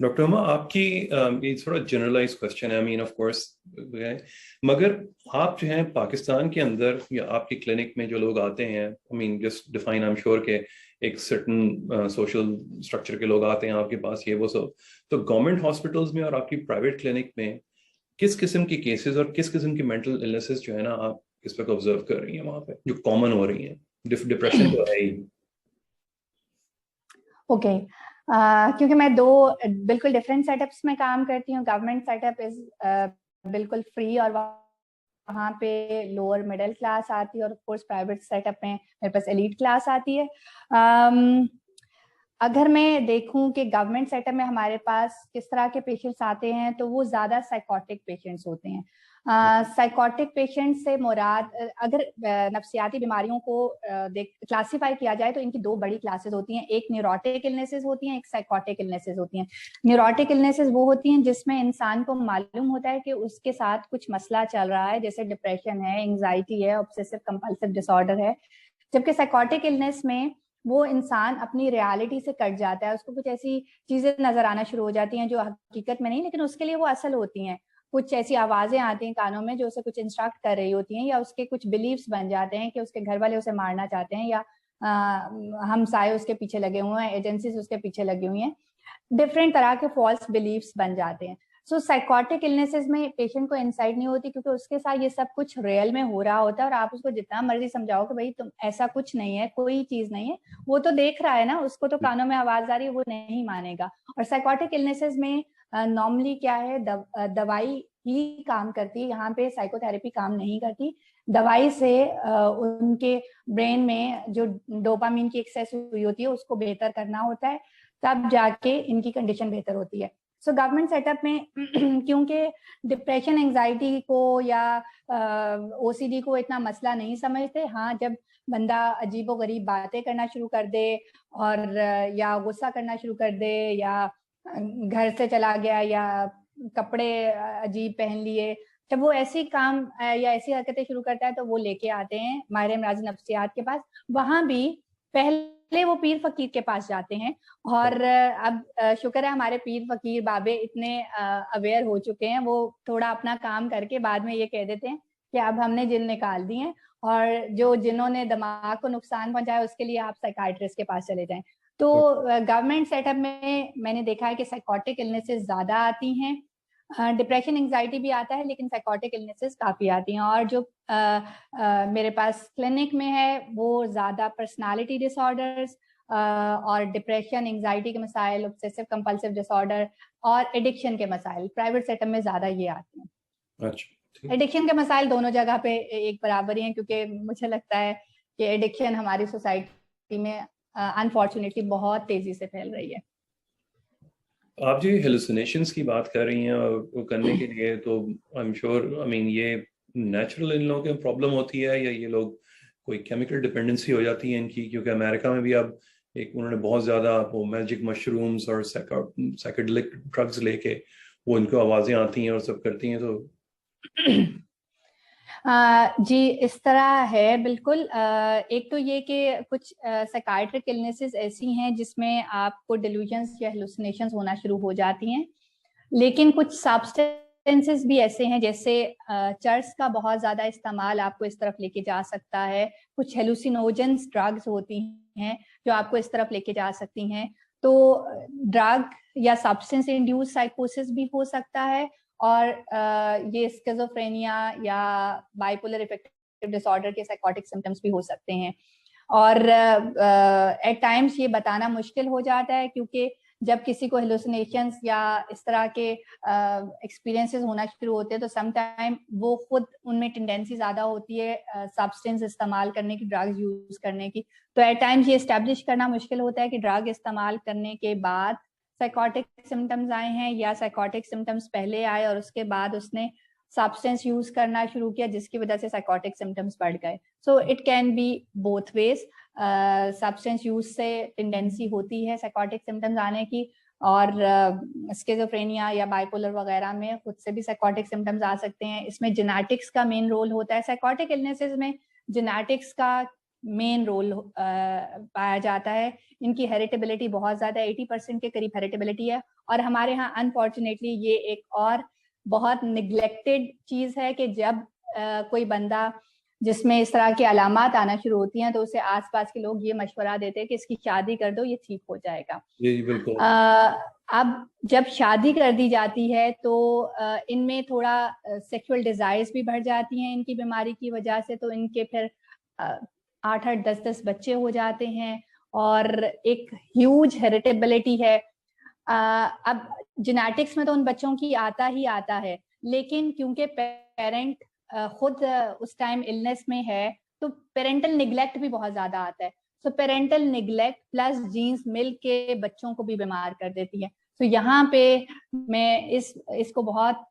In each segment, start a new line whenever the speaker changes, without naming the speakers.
Doctor Uma, आपकी ये थोड़ा जनरलाइज क्वेश्चन है, आई मीन ऑफ कोर्स, मगर आप जो हैं पाकिस्तान के अंदर या आपकी क्लिनिक में जो लोग आते हैं, I mean just define, I am sure के एक सर्टन सोशल स्ट्रक्चर के लोग आते हैं आपके पास, ये वो सब, तो गवर्नमेंट हॉस्पिटल्स में और आपकी प्राइवेट क्लिनिक में किस किस्म की केसेस और किस किस्म की मेंटल इलनेसेस जो है ना आप इस वक्त ऑब्जर्व कर रही हैं वहां पे जो कॉमन हो रही हैं? डिप्रेशन तो है ही।
ओके, क्योंकि मैं दो बिल्कुल डिफरेंट सेटअप्स में काम करती हूँ। गवर्नमेंट सेटअप इज बिल्कुल फ्री और वहाँ पे लोअर मिडिल क्लास आती है, और ऑफ कोर्स प्राइवेट सेटअप में मेरे पास एलीट क्लास आती है। अगर मैं देखूं कि गवर्नमेंट सेटअप में हमारे पास किस तरह के पेशेंट्स आते हैं, तो वो ज्यादा साइकोटिक पेशेंट्स होते हैं। साइकोटिक पेशेंट से मुराद, अगर नफ्सियाती बीमारियों को क्लासिफाई किया जाए तो इनकी दो बड़ी क्लासेस होती हैं। एक न्यूरोटिक इलनेसेस होती हैं, एक साइकोटिक इलनेसेस होती हैं। न्यूरोटिक इलनेसेस वो होती हैं जिसमें इंसान को मालूम होता है कि उसके साथ कुछ मसला चल रहा है, जैसे डिप्रेशन है, एंग्जाइटी है, ऑब्सेसिव कंपल्सिव डिसऑर्डर है। जबकि साइकोटिक इलनेस में वो इंसान अपनी रियलिटी से कट जाता है, उसको कुछ ऐसी चीजें नजर आना शुरू हो जाती हैं जो हकीकत में नहीं, लेकिन उसके लिए वो असल होती हैं। कुछ ऐसी आवाजें आती हैं कानों में जो उसे कुछ इंस्ट्रक्ट कर रही होती हैं, या उसके कुछ बिलीव्स बन जाते हैं कि उसके घर वाले उसे मारना चाहते हैं, या हमसाए उसके पीछे लगे हुए हैं, एजेंसीज उसके पीछे लगी हुई हैं। डिफरेंट तरह के फॉल्स बिलीव्स बन जाते हैं। सो साइकोटिक इलनेसेस में पेशेंट को इंसाइट नहीं होती, क्योंकि उसके साथ ये सब कुछ रियल में हो रहा होता है, और आप उसको जितना मर्जी समझाओ कि भाई तुम ऐसा कुछ नहीं है, कोई चीज नहीं है, वो तो देख रहा है ना, उसको तो कानों में आवाज आ रही है, वो नहीं मानेगा। और साइकोटिक इलनेसेस में नॉर्मली क्या है, दवाई ही काम करती है, यहाँ पे साइकोथेरेपी काम नहीं करती। दवाई से उनके ब्रेन में जो डोपामिन की एक्सेस हुई होती है उसको बेहतर करना होता है, तब जाके इनकी कंडीशन बेहतर होती है। सो गवर्नमेंट सेटअप में क्योंकि डिप्रेशन एंजाइटी को या ओसीडी को इतना मसला नहीं समझते। हाँ, जब बंदा अजीबोगरीब बातें करना शुरू कर दे, और या गुस्सा करना शुरू कर दे, या घर से चला गया, या कपड़े अजीब पहन लिए, जब वो ऐसी काम या ऐसी हरकतें शुरू करता है तो वो लेके आते हैं माहिर अमराज नफ्सियात के पास। वहां भी पहले वो पीर फकीर के पास जाते हैं, और अब शुक्र है हमारे पीर फकीर बाबे इतने अवेयर हो चुके हैं, वो थोड़ा अपना काम करके बाद में ये कह देते हैं कि अब हमने जिन निकाल दिए हैं, और जो जिन्होंने दिमाग को नुकसान पहुंचाया उसके लिए आप साइकाइट्रिस्ट के पास चले जाएं। तो गवर्नमेंट सेटअप में मैंने देखा है कि साइकोटिक इलनेसेस ज्यादा आती हैं। डिप्रेशन एंजाइटी भी आता है, लेकिन साइकोटिक इलनेसेस काफी आती हैं। और जो मेरे पास क्लिनिक में है वो ज्यादा पर्सनालिटी डिसऑर्डर्स और डिप्रेशन एंजाइटी के मसाइल, ऑब्सेसिव कंपल्सिव डिसऑर्डर और एडिक्शन के मसाइल प्राइवेट सेटअप में ज्यादा ये आते हैं।
अच्छा,
एडिक्शन के मसाइल दोनों जगह पे एक बराबर ही हैं, क्योंकि मुझे लगता है कि एडिक्शन हमारी सोसाइटी में अनफॉर्चुनेटली बहुत तेजी से फैल रही है।
आप जो हेलुसिनेशंस की बात कर रही हैं और वो करने के लिए, तो I am sure, I mean ये नेचुरल इन लोगों की प्रॉब्लम होती है या ये लोग कोई केमिकल डिपेंडेंसी हो जाती है इनकी? क्योंकि अमेरिका में भी अब एक उन्होंने बहुत ज्यादा वो मैजिक मशरूम्स और साइकेडेलिक ड्रग्स लेके वो इनको आवाजें आती हैं और सब करती हैं, तो
जी, इस तरह है बिल्कुल। एक तो ये कि कुछ साइकाइट्रिक इलनेसेस ऐसी हैं जिसमें आपको डिल्यूजन्स या हेलुसिनेशंस होना शुरू हो जाती हैं, लेकिन कुछ सब्सटेंसेस भी ऐसे हैं, जैसे चर्च का बहुत ज्यादा इस्तेमाल आपको इस तरफ लेके जा सकता है। कुछ हेलुसिनोजेंस ड्रग्स होती हैं जो आपको इस तरफ लेके जा सकती हैं। तो ड्रग या सब्सटेंस इंड्यूस साइकोसिस भी हो सकता है, और ये स्किज़ोफ्रेनिया या बाइपोलर इफेक्टिव डिसऑर्डर के साइकोटिक सिम्टम्स भी हो सकते हैं। और एट टाइम्स ये बताना मुश्किल हो जाता है, क्योंकि जब किसी को हेलुसिनेशंस या इस तरह के एक्सपीरियंसेस होना शुरू होते हैं तो सम टाइम वो खुद उनमें टेंडेंसी ज्यादा होती है सब्सटेंस इस्तेमाल करने की, ड्रग्स यूज करने की। तो एट टाइम्स ये एस्टेब्लिश करना मुश्किल होता है कि ड्रग इस्तेमाल करने के बाद साइकोटिक सिम्टम्स आए हैं या साइकोटिक सिम्टम्स पहले आए और उसके बाद उसने सब्सटेंस यूज करना शुरू किया जिसकी वजह से साइकोटिक सिम्टम्स बढ़ गए। So it can be both ways. Substance use से टेंडेंसी होती है साइकोटिक सिम्टम्स आने की, और स्किज़ोफ्रेनिया या बाइपोलर वगैरह में खुद से भी साइकोटिक सिम्टम्स आ सकते हैं। इसमें जेनेटिक्स का मेन रोल होता है। साइकोटिक इलनेसेस में जेनेटिक्स का मेन रोल पाया जाता है। इनकी हेरिटेबिलिटी बहुत ज़्यादा 80% के करीब हेरिटेबिलिटी है। और हमारे यहाँ अनफॉर्चुनेटली ये एक और बहुत निग्लेक्टेड चीज़ है कि जब कोई बंदा जिसमें इस तरह की अलामात आना शुरू होती हैं तो उसे आसपास के लोग ये मशवरा देते हैं कि इसकी शादी कर दो, ये ठीक हो जाएगा।
जी बिल्कुल।
अब जब शादी कर दी जाती है तो इनमें थोड़ा सेक्सुअल डिजायर्स भी बढ़ जाती हैं इनकी बीमारी की वजह से, तो इनके फिर 8-8, 10-10 बच्चे हो जाते हैं और एक ह्यूज हेरिटेबिलिटी है। अब जेनेटिक्स में तो उन बच्चों की आता ही आता है, लेकिन क्योंकि पेरेंट खुद उस टाइम इलनेस में है तो पेरेंटल निग्लेक्ट भी बहुत ज्यादा आता है। सो पेरेंटल निग्लेक्ट प्लस जीन्स मिल के बच्चों को भी बीमार कर देती है। तो यहाँ पे मैं इसको बहुत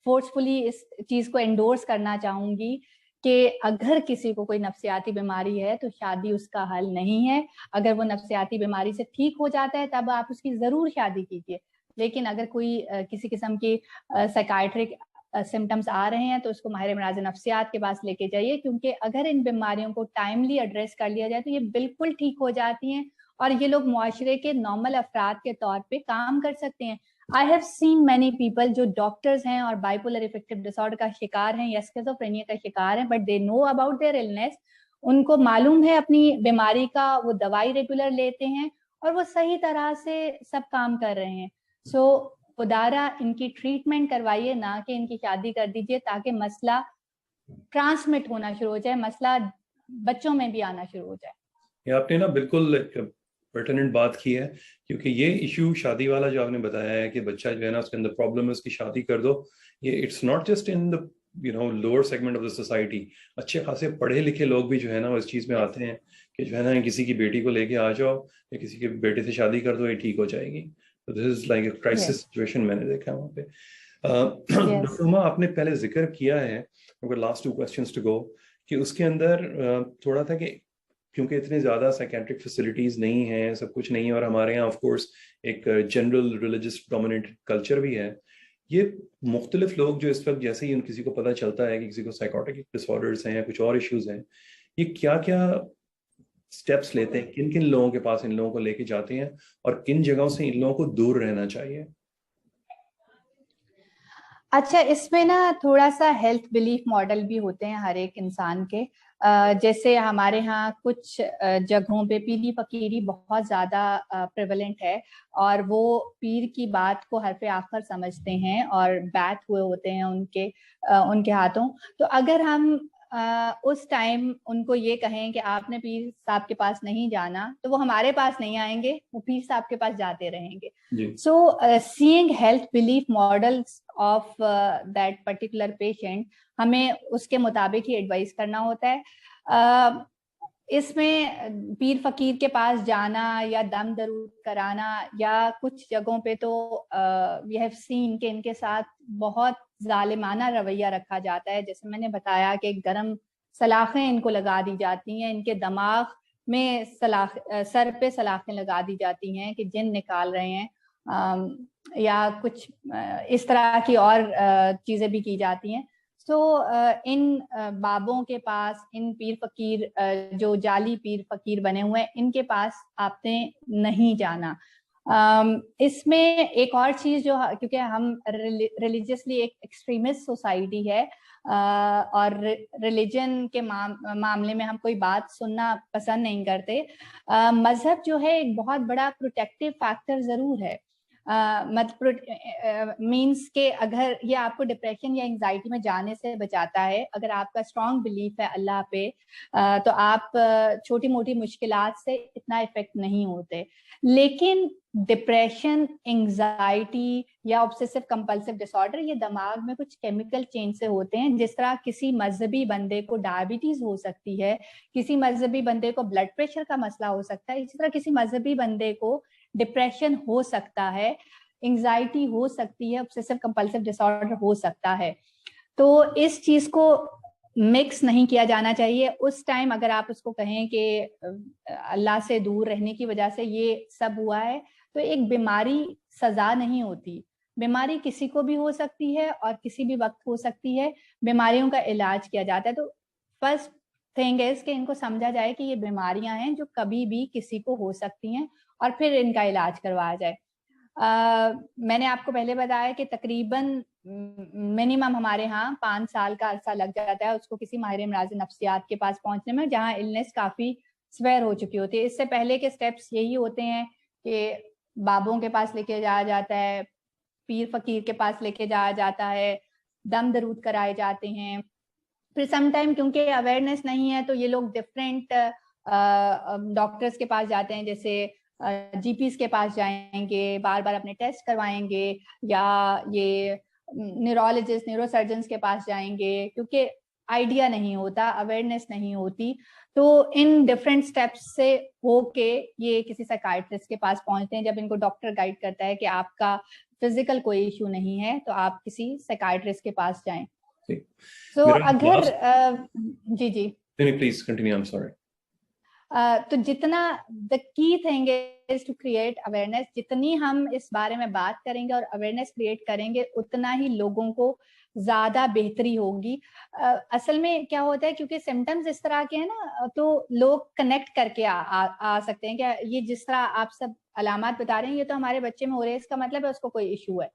फोर्सफुली इस चीज को एंडोर्स करना चाहूंगी कि अगर किसी को कोई नफ्सियाती बीमारी है तो शादी उसका हल नहीं है। अगर वो नफ्सियाती बीमारी से ठीक हो जाता है तब आप उसकी जरूर शादी कीजिए, लेकिन अगर कोई किसी किस्म की साइकाइट्रिक सिम्टम्स आ रहे हैं तो उसको माहिर अमराज नफ्सियात के पास लेके जाइए, क्योंकि अगर इन बीमारियों को टाइमली एड्रेस कर लिया जाए तो ये बिल्कुल ठीक हो जाती हैं और ये लोग मुआशरे के नॉर्मल अफराद के तौर पे काम कर सकते हैं। I have seen many people जो डॉक्टर्स हैं और बाइपोलर इफेक्टिव डिसऑर्डर का शिकार हैं या स्किज़ोफ्रेनिया का शिकार हैं, but they know about their illness. उनको मालूम है अपनी बीमारी का, वो दवाई रेगुलर लेते हैं और वो सही तरह से सब काम कर रहे हैं। सो खुदारा इनकी ट्रीटमेंट करवाइए, ना कि इनकी शादी कर दीजिए, ताकि मसला ट्रांसमिट होना शुरू हो जाए, मसला बच्चों में भी आना शुरू हो जाए।
ये आपने ना बिल्कुल पर्टिनेंट बात की है, क्योंकि ये इशू शादी वाला जो आपने बताया है कि बच्चा जो है ना उसके अंदर प्रॉब्लम है, उसकी शादी कर दो, ये it's not just in the lower segment of the society. अच्छे खासे पढ़े लिखे लोग भी जो है ना वो इस चीज में आते हैं कि जो है ना किसी की बेटी को लेके आ जाओ या किसी के बेटे से शादी कर दो, ये ठीक हो जाएगी। तो this is like a crisis situation मैंने देखा है वहाँ पे। डॉक्टर उमा, आपने पहले जिक्र किया है, लास्ट 2 क्वेश्चंस टू गो, कि उसके अंदर थोड़ा था कि क्योंकि इतने ज़्यादा साइकेट्रिक फैसिलिटीज़ नहीं हैं, सब कुछ नहीं है, और हमारे यहाँ ऑफ कोर्स एक जनरल रिलीजियस डोमिनेटेड कल्चर भी है। ये मुख्तलिफ लोग जो इस वक्त जैसे ही किसी को पता चलता है कि किसी को साइकोटिक डिसऑर्डर्स हैं या कुछ और इश्यूज हैं, ये क्या क्या स्टेप्स लेते हैं, किन किन लोगों के पास इन लोगों को लेके जाते हैं और किन जगहों से इन लोगों को दूर रहना चाहिए?
अच्छा, इसमें ना थोड़ा सा हेल्थ बिलीफ मॉडल भी होते हैं हर एक इंसान के। जैसे हमारे यहाँ कुछ जगहों पे पीरी फकीरी बहुत ज्यादा प्रेवलेंट है और वो पीर की बात को हरफ आखिर समझते हैं और बैत हुए होते हैं उनके हाथों। तो अगर हम उस टाइम उनको ये कहें कि आपने पीर साहब के पास नहीं जाना, तो वो हमारे पास नहीं आएंगे, वो पीर साहब के पास जाते रहेंगे। सो seeing health belief models of that particular patient, हमें उसके मुताबिक ही एडवाइस करना होता है। इसमें पीर फकीर के पास जाना या दम दरूद कराना, या कुछ जगहों पे तो वी हैव सीन कि इनके साथ बहुत जालिमाना रवैया रखा जाता है। जैसे मैंने बताया कि गरम सलाखें इनको लगा दी जाती हैं, इनके दिमाग में सर पे सलाखें लगा दी जाती हैं कि जिन निकाल रहे हैं, या कुछ इस तरह की और चीजें भी की जाती हैं। सो इन बाबों के पास, इन पीर फकीर जो जाली पीर फकीर बने हुए हैं, इनके पास आपने नहीं जाना। इसमें एक और चीज जो, क्योंकि हम रिलीजियसली एक एक्सट्रीमिस्ट सोसाइटी है और रिलीजन के मामले में हम कोई बात सुनना पसंद नहीं करते। मजहब जो है एक बहुत बड़ा प्रोटेक्टिव फैक्टर जरूर है। मतलब मीन्स के अगर ये आपको डिप्रेशन या एंजाइटी में जाने से बचाता है, अगर आपका स्ट्रॉन्ग बिलीफ है अल्लाह पे, तो आप छोटी मोटी मुश्किलात से इतना इफेक्ट नहीं होते। लेकिन डिप्रेशन, एंजाइटी या ऑब्सेसिव कंपल्सिव डिसऑर्डर, ये दिमाग में कुछ केमिकल चेंज से होते हैं। जिस तरह किसी मजहबी बंदे को डायबिटीज हो सकती है, किसी मजहबी बंदे को ब्लड प्रेशर का मसला हो सकता है, इसी तरह किसी मजहबी बंदे को डिप्रेशन हो सकता है, एंजाइटी हो सकती है, ऑब्सेसिव कंपल्सिव डिसऑर्डर हो सकता है। तो इस चीज को मिक्स नहीं किया जाना चाहिए। उस टाइम अगर आप उसको कहें कि अल्लाह से दूर रहने की वजह से ये सब हुआ है, तो एक बीमारी सजा नहीं होती। बीमारी किसी को भी हो सकती है और किसी भी वक्त हो सकती है। बीमारियों का इलाज किया जाता है। तो फर्स्ट थिंग इज कि इनको समझा जाए कि ये बीमारियां हैं जो कभी भी किसी को हो सकती हैं और फिर इनका इलाज करवाया जाए। मैंने आपको पहले बताया कि तकरीबन मिनिमम हमारे यहाँ 5 साल का अरसा लग जाता है उसको किसी माहिर इमराज नफ्सियात के पास पहुंचने में, जहाँ इलनेस काफी स्वेयर हो चुकी होती है। इससे पहले के स्टेप्स यही होते हैं कि बाबों के पास लेके जाया जाता है, पीर फकीर के पास लेके जाया जाता है, दम दरूद कराए जाते हैं। फिर समटाइम क्योंकि अवेयरनेस नहीं है तो ये लोग डिफरेंट डॉक्टर्स के पास जाते हैं, जैसे जीपीस के पास जाएंगे, बार बार अपने टेस्ट करवाएंगे, या ये न्यूरोलॉजिस्ट न्यूरोसर्जन्स के पास जाएंगे, क्योंकि आइडिया नहीं होता, अवेयरनेस नहीं होती। तो इन डिफरेंट स्टेप्स से होके ये किसी साइकाइट्रिस्ट के पास पहुंचते हैं। जब इनको डॉक्टर गाइड करता है कि आपका फिजिकल कोई इशू नहीं है तो आप किसी साइकाइट्रिस्ट के पास जाएं। तो अगर जी जी
please continue, I am sorry.
तो जितना the key thing is to create awareness, जितनी हम इस बारे में बात करेंगे और अवेयरनेस क्रिएट करेंगे उतना ही लोगों को ज्यादा बेहतरी होगी। असल में क्या होता है, क्योंकि सिम्टम्स इस तरह के हैं ना, तो लोग कनेक्ट करके आ सकते हैं कि ये जिस तरह आप सब अलामात बता रहे हैं ये तो हमारे बच्चे में हो रहे हैं, इसका मतलब है उसको कोई इशू है।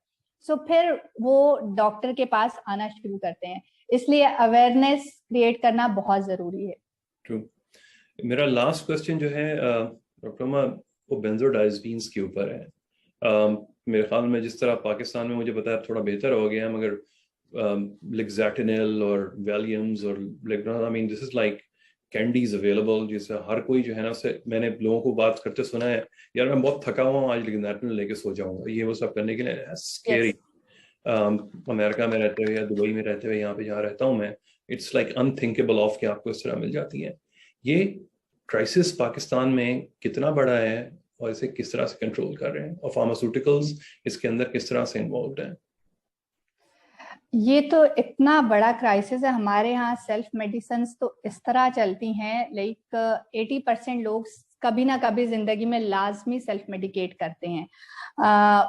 सो फिर वो डॉक्टर के पास आना शुरू करते हैं। इसलिए अवेयरनेस क्रिएट करना बहुत जरूरी है।
ट्रू। मेरा लास्ट क्वेश्चन जो है डॉक्टर वो बेंजोडाइज़पीन्स के ऊपर है। मेरे ख्याल में जिस तरह पाकिस्तान में मुझे पता है थोड़ा बेहतर हो गया है, मगर लिक्सैटिनिल और वैलियम्स और I mean this is like candies available, जिससे हर कोई जो है ना, उससे मैंने लोगों को बात करते सुना है, यार मैं बहुत थका हुआ हूँ आज लिक्सैटिनिल लेके सो जाऊंगा, ये वो सब करने के लिए। स्केरी। अमेरिका में रहते हुए या दुबई में रहते हुए यहाँ पे जहाँ रहता हूँ मैं, इट्स लाइक अनथिंकेबल ऑफ कि आपको इस तरह मिल जाती है। ये क्राइसिस पाकिस्तान में कितना बड़ा है और इसे किस तरह से कंट्रोल कर रहे हैं, और फार्मास्यूटिकल्स इसके अंदर किस तरह से इन्वॉल्व हैं?
ये तो इतना बड़ा क्राइसिस है। हमारे यहाँ सेल्फ मेडिसिन तो इस तरह चलती हैं, लाइक 80% लोग कभी ना कभी जिंदगी में लाजमी सेल्फ मेडिकेट करते हैं।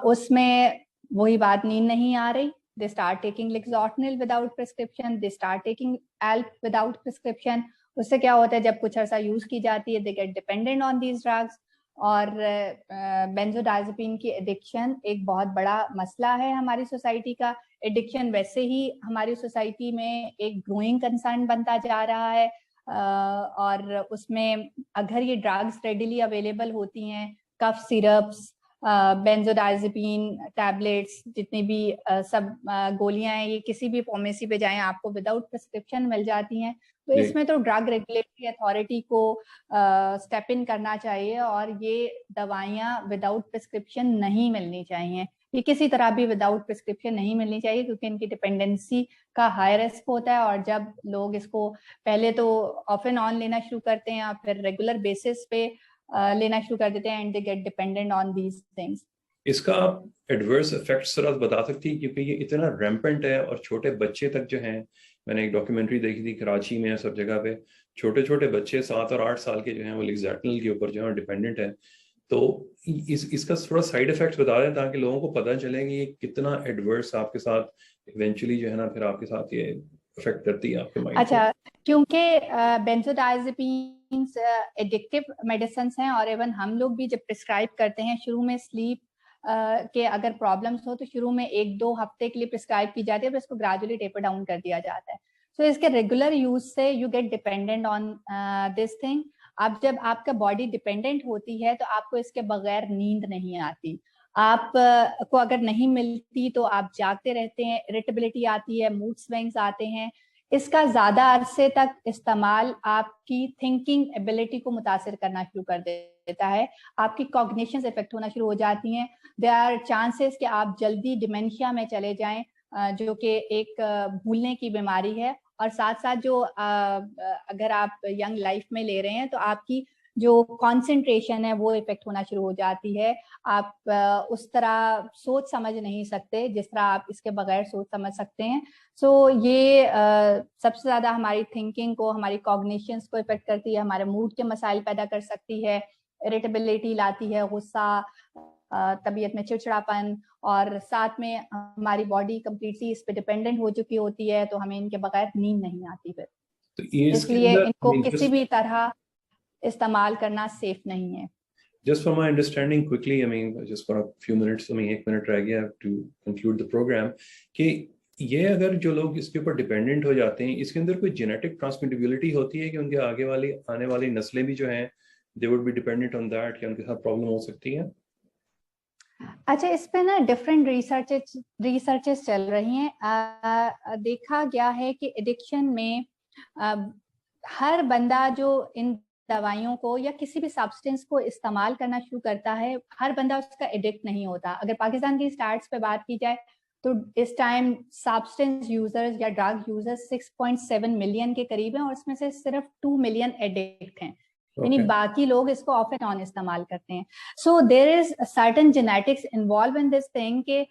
उसमें वही बात, नींद नहीं आ रही, they start taking Lexotanil without prescription, they start taking Alp without prescription. उससे क्या होता है, जब कुछ अर्सा यूज की जाती है, they get dependent on these drugs. और बेंजोडाइज़ेपिन की एडिक्शन एक बहुत बड़ा मसला है हमारी सोसाइटी का। एडिक्शन वैसे ही हमारी सोसाइटी में एक ग्रोइंग कंसर्न बनता जा रहा है, और उसमें अगर ये ड्रग्स रेडिली अवेलेबल होती हैं, कफ सिरप्स, बेंजोडाइज़ेपिन टैबलेट्स, जितनी भी सब गोलियां हैं, ये किसी भी फार्मेसी पे जाएं आपको विदाउट प्रिस्क्रिप्शन मिल जाती हैं। तो इसमें तो ड्रग रेगुलेटरी अथॉरिटी को स्टेप इन करना चाहिए और ये दवाइयां विदाउट प्रिस्क्रिप्शन नहीं मिलनी चाहिए। ये किसी तरह भी विदाउट प्रिस्क्रिप्शन नहीं मिलनी चाहिए, क्योंकि इनकी डिपेंडेंसी का हाई रिस्क होता है। और जब लोग इसको पहले तो ऑफ एंड ऑन लेना शुरू करते हैं और फिर रेगुलर बेसिस पे लेना शुरू कर देते हैं, and they get dependent on these things.
इसका आप एडवर्स इफेक्ट्स जरा बता सकती है, क्योंकि ये इतना रैम्पेंट है और छोटे बच्चे तक जो हैं, मैंने एक डॉक्यूमेंट्री देखी थी कराची में, सब जगह पे छोटे छोटे बच्चे 7 और 8 साल के जो हैं वो लिक्सैटिनिल के ऊपर जो है डिपेंडेंट है। तो इसका थोड़ा साइड इफेक्ट्स बता दें ताकि लोगों को पता चले कि ये कितना एडवर्स आपके साथ इवेंचुअली जो है ना, फिर आपके साथ ये इफेक्ट करती है आपके माइंड।
अच्छा, क्योंकि बेंजोडाइज़ेपिन्स एडिक्टिव मेडिसिन हैं, और इवन हम लोग भी जब प्रिस्क्राइब करते हैं, शुरू में स्लीप के अगर प्रॉब्लम्स हो तो शुरू में 1-2 हफ्ते के लिए प्रिस्क्राइब की जाती है, फिर इसको ग्रेजुअली टेपर डाउन कर दिया जाता है। तो इसके रेगुलर यूज से you get dependent on this thing. अब जब आपका बॉडी डिपेंडेंट होती है तो आपको इसके बगैर नींद नहीं आती। आप को अगर नहीं मिलती तो आप जागते रहते हैं, इरिटेबिलिटी आती है, मूड स्विंग्स आते हैं। इसका ज्यादा अरसे तक इस्तेमाल आपकी थिंकिंग एबिलिटी को मुतासिर करना शुरू कर देता है, आपकी कॉग्निशंस इफेक्ट होना शुरू हो जाती हैं। देयर आर चांसेस कि आप जल्दी डिमेंशिया में चले जाएं, जो कि एक भूलने की बीमारी है। और साथ साथ जो अगर आप यंग लाइफ में ले रहे हैं तो आपकी जो कंसंट्रेशन है वो इफेक्ट होना शुरू हो जाती है। आप उस तरह सोच समझ नहीं सकते जिस तरह आप इसके बगैर सोच समझ सकते हैं। सो ये सबसे ज्यादा हमारी थिंकिंग को, हमारी कॉग्निशंस को इफेक्ट करती है, हमारे मूड के मसाइल पैदा कर सकती है, इरिटेबिलिटी लाती है, गुस्सा, तबीयत में चिड़चिड़ापन, और साथ में हमारी बॉडी कंप्लीटली इस पे डिपेंडेंट हो चुकी होती है, तो हमें इनके बगैर नींद नहीं आती फिर।
तो ये
इसलिए इनको किसी भी तरह इस्तेमाल करना सेफ नहीं है।
Just for my understanding quickly, I mean, just for a few minutes, I mean, 1 minute रह गया to conclude the program, कि ये अगर जो लोग इसके ऊपर डिपेंडेंट हो जाते हैं, इसके अंदर कोई जेनेटिक ट्रांसमिटेबिलिटी होती है कि उनके आने वाली नस्लें भी जो हैं they would be dependent on that, या उनके साथ प्रॉब्लम हो सकती है?
अच्छा, इस पे ना डिफरेंट रिसर्चेस चल रही हैं। देखा गया है कि एडिक्शन में हर बंदा जो इन दवाइयों को या किसी भी सब्सटेंस को इस्तेमाल करना शुरू करता है, हर बंदा उसका एडिक्ट नहीं होता। अगर पाकिस्तान की स्टैट्स पे बात की जाए तो इस टाइम सब्सटेंस यूजर्स या ड्रग यूजर्स 6.7 मिलियन के करीब हैं और उसमें से सिर्फ 2 मिलियन एडिक्ट हैं। यानी बाकी लोग इसको ऑफ एंड ऑन इस्तेमाल करते हैं। So there is certain genetics involve in this thing कि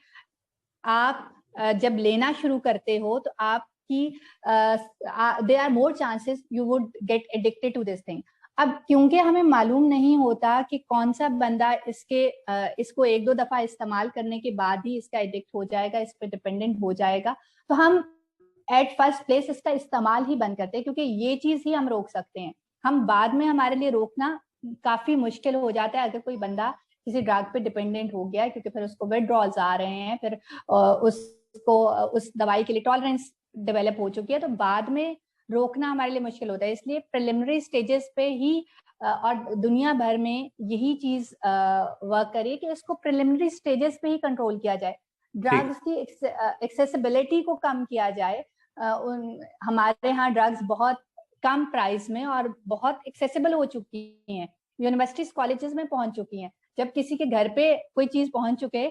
आप जब लेना शुरू करते हो तो आपकी there are more chances you would get addicted to this thing. अब क्योंकि हमें मालूम नहीं होता कि कौन सा बंदा इसको 1-2 दफा इस्तेमाल करने के बाद ही इसका एडिक्ट हो जाएगा, इस पे डिपेंडेंट हो जाएगा, तो हम एट फर्स्ट प्लेस इसका इस्तेमाल ही बंद करते हैं, क्योंकि ये चीज ही हम रोक सकते हैं। हम बाद में हमारे लिए रोकना काफी मुश्किल हो जाता है अगर कोई बंदा किसी ड्रग पे डिपेंडेंट हो गया है, क्योंकि फिर उसको विड्रॉल्स आ रहे हैं, फिर उसको उस दवाई के लिए टॉलरेंस डेवलप हो चुकी है, तो बाद में रोकना हमारे लिए मुश्किल होता है। इसलिए प्रिलिमिनरी स्टेजेस पे ही और दुनिया भर में यही चीज वर्क करिए कि इसको प्रिलिमिनरी स्टेजेस पे ही कंट्रोल किया जाए, ड्रग्स की एक्सेसिबिलिटी को कम किया जाए। हमारे यहाँ ड्रग्स बहुत कम प्राइस में और बहुत एक्सेसिबल हो चुकी हैं, यूनिवर्सिटीज कॉलेजेस में पहुंच चुकी हैं। जब किसी के घर पे कोई चीज पहुंच चुके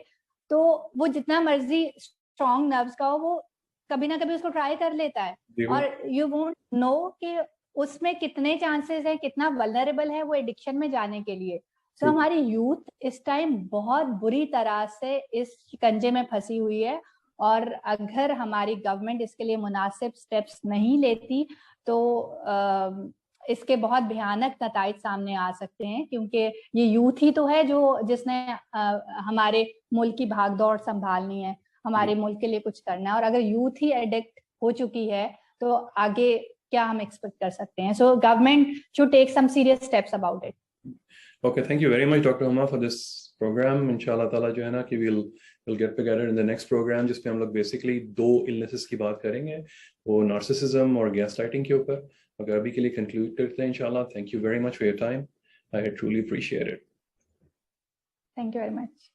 तो वो जितना मर्जी स्ट्रॉन्ग नर्व्स का हो, वो कभी ना कभी उसको ट्राई कर लेता है और यू वोंट नो कि उसमें कितने चांसेस है, कितना वल्नरेबल है वो एडिक्शन में जाने के लिए। तो हमारी यूथ इस टाइम बहुत बुरी तरह से इस शिकंजे में फंसी हुई है और अगर हमारी गवर्नमेंट इसके लिए मुनासिब स्टेप्स नहीं लेती तो इसके बहुत भयानक नताइज सामने आ सकते हैं, क्योंकि ये यूथ ही तो है जिसने हमारे मुल्क की भागदौड़ संभालनी है, हमारे मुल्क के लिए कुछ करना है। और अगर यूथ ही एडिक्ट हो चुकी है तो आगे क्या हम एक्सपेक्ट कर सकते हैं। So government should take some serious steps about it.
Okay, thank you very much doctor Huma for this programme. इंशाल्लाह ताला जो है ना कि will get together in the next programme, जिसपे हम लोग बेसिकली 2 इलनेसेस की बात करेंगे, वो नार्सिसिज्म और गैसलाइटिंग के ऊपर। अगर अभी के लिए कंक्लूड करते हैं इंशाल्लाह। Thank you very much for your time, I truly appreciate it.
Thank you very much.